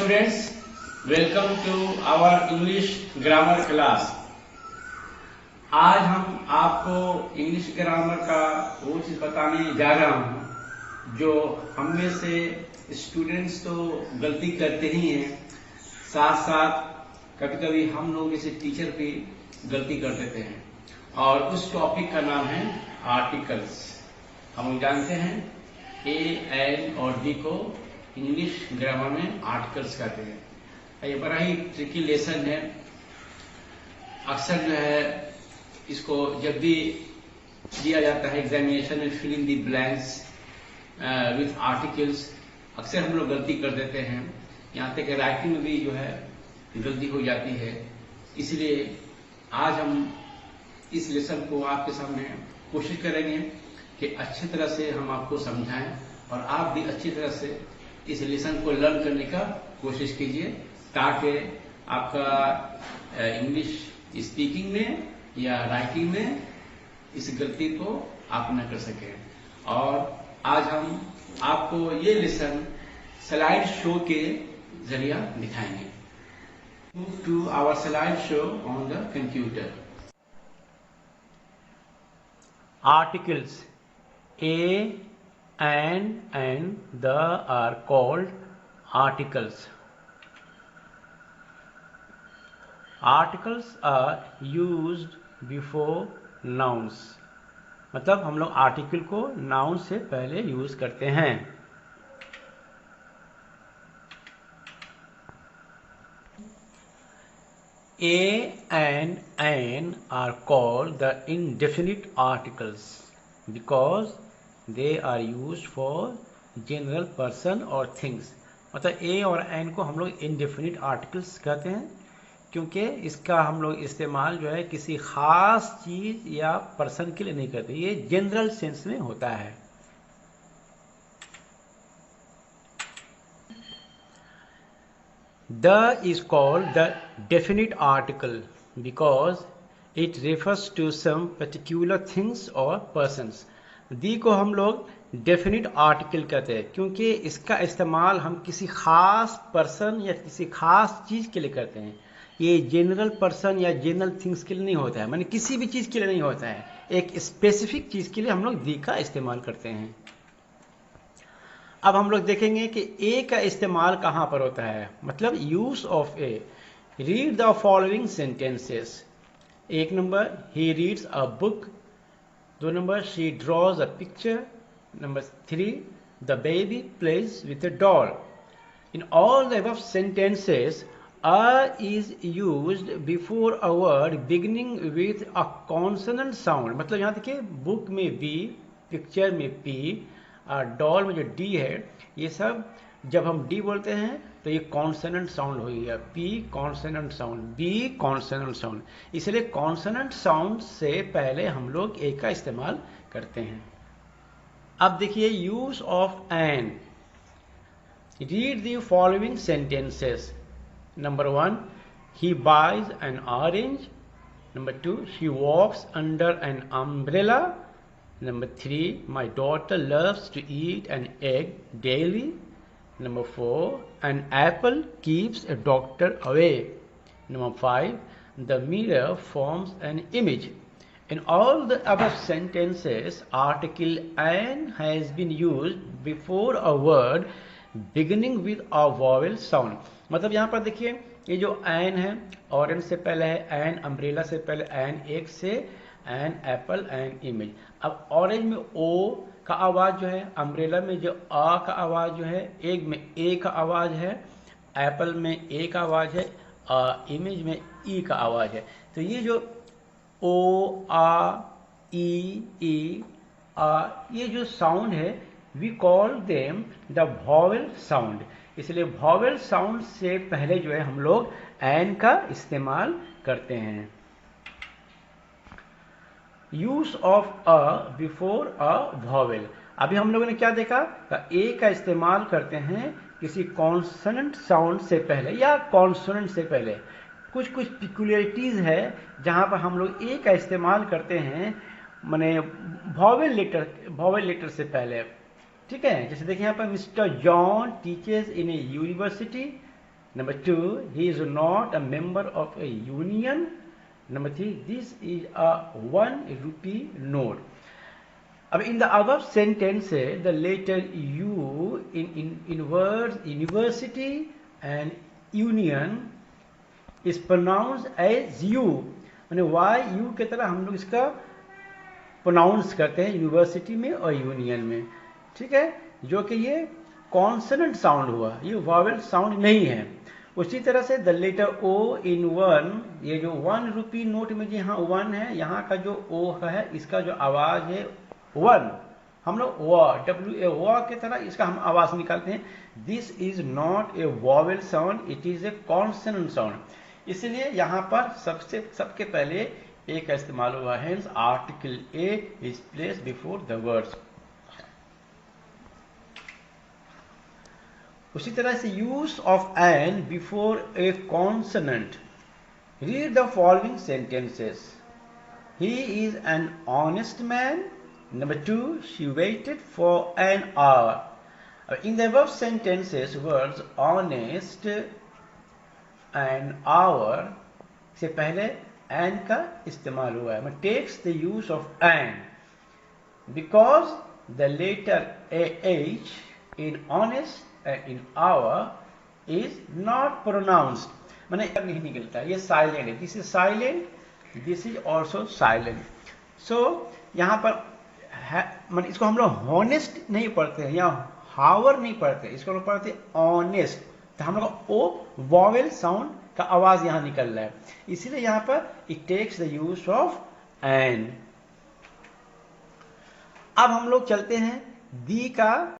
students, welcome to our English grammar class. आज हम आपको इंग्लिश ग्रामर का वो चीज बताने जा रहा हूँ जो हम में से स्टूडेंट्स तो गलती करते ही हैं, साथ साथ कभी कभी हम लोग जैसे टीचर भी गलती कर देते हैं। और उस टॉपिक का नाम है आर्टिकल्स। हम जानते हैं ए, एन और डी को इंग्लिश ग्रामर में आर्टिकल्स कहते हैं। ये बड़ा ही ट्रिकी लेसन है। अक्सर जो है इसको जब भी दिया जाता है एग्जामिनेशन में, fill in the blanks with articles, अक्सर हम लोग गलती कर देते हैं। यहाँ तक कि राइटिंग में भी जो है गलती हो जाती है। इसलिए आज हम इस लेसन को आपके सामने कोशिश करेंगे कि अच्छी तरह से हम आपको समझाएं और आप भी अच्छी तरह से इस लेसन को लर्न करने का कोशिश कीजिए, ताकि आपका इंग्लिश स्पीकिंग में या राइटिंग में इस गलती को आप न कर सकें। और आज हम आपको ये लेसन स्लाइड शो के जरिए दिखाएंगे। Move to our slide show on the computer. Articles A, and the are called articles. Articles are used before nouns. मतलब हम लोग आर्टिकल को नाउन से पहले यूज करते हैं। A and an are called the indefinite articles because they are used for general person or things. मतलब A और an को हम लोग indefinite articles कहते हैं क्योंकि इसका हम लोग इस्तेमाल जो है किसी खास चीज या पर्सन के लिए नहीं करते, ये जनरल सेंस में होता है। The is called the definite article because it refers to some particular things or persons. The को हम लोग डेफिनिट आर्टिकल कहते हैं क्योंकि इसका इस्तेमाल हम किसी खास पर्सन या किसी खास चीज के लिए करते हैं। ये जनरल पर्सन या जनरल थिंग्स के लिए नहीं होता है, माने किसी भी चीज के लिए नहीं होता है, एक स्पेसिफिक चीज के लिए हम लोग दी का इस्तेमाल करते हैं। अब हम लोग देखेंगे कि ए का इस्तेमाल कहां पर होता है, मतलब use of A. Read the following sentences. 1 number, he reads a book. 2 number, she draws a picture. Number 3, the baby plays with a doll. In all the above sentences a is used before a word beginning with a consonant sound। मतलब यहाँ देखिए, book में b, picture में p, doll में जो d है, ये सब जब हम d बोलते हैं तो ये कॉन्सोनेंट साउंड हो गया। p consonant sound, b consonant sound, इसलिए कॉन्सोनेंट साउंड से पहले हम लोग a का इस्तेमाल करते हैं। अब देखिए use of an. Read the following sentences. Number 1, he buys an orange. Number 2, she walks under an umbrella. Number 3, my daughter loves to eat an egg daily. Number 4, an apple keeps a doctor away. Number 5, the mirror forms an image. In all the above sentences, article an has been used before a word beginning with a vowel sound। मतलब यहाँ पर देखिए, ये जो N है, orange से पहले है एन, अम्ब्रेला से पहले एन, एक से एन, एप्पल, एन, इमेज। अब ऑरेंज में ओ का आवाज जो है, अम्ब्रेला में जो आ का आवाज जो है, एग में ए का आवाज है, एप्पल में ए का आवाज है, इमेज में ई का आवाज है। तो ये जो ओ, आ, ई, आ, ये जो साउंड है, we call them the vowel sound. इसलिए वॉवेल साउंड से पहले जो है हम लोग एन का इस्तेमाल करते हैं। Use of a before a vowel. अभी हम लोगों ने क्या देखा, ए का इस्तेमाल करते हैं किसी कॉन्सोनेंट साउंड से पहले या कॉन्सोनेंट से पहले। कुछ पिकुलरिटीज है जहां पर हम लोग ए का इस्तेमाल करते हैं, माने वॉवेल लेटर से पहले। ठीक है, जैसे देखिए यहाँ पर mister John teachers in A university. Number 2, he is not a member of a union. Number 3, this is a 1 rupee note. अब in the above sentences, the letter U in words university and union is pronounced as U. माने YU की तरह हम लोग इसका pronounce करते हैं university में और यूनियन में, ठीक है, जो कि ये कॉन्सोनेंट साउंड हुआ, ये वॉवेल साउंड नहीं है। उसी तरह से द लेटर O इन 1, ये जो 1 रुपी नोट में जो यहाँ 1 है, यहाँ का जो O है, इसका जो आवाज है 1, हम लोग WA की तरह इसका हम आवाज निकालते हैं। This is not a vowel sound, it is a consonant sound. इसलिए यहाँ पर सबके पहले ए का इस्तेमाल हुआ है, article a is place before the words. उसी तरह से use of an before A consonant. Read the following sentences. He is an honest man. Number 2, she waited for an hour. In the above sentences, words honest and hour से पहले and का इस्तेमाल हुआ है। Takes the use of and because the letter AH in honest and in hour is not pronounced, माने नहीं निकलता, ये silent है। This is silent, this is also silent. So यहाँ पर मतलब इसको हम लोग हॉनेस्ट नहीं पढ़ते हैं या हावर नहीं पढ़ते, इसको हम लोग पढ़ते हैं ऑनेस्ट। तो हम लोग ओ वॉवेल साउंड का आवाज यहां निकल रहा है, इसीलिए यहां पर it takes the use of an. अब हम लोग चलते हैं दी का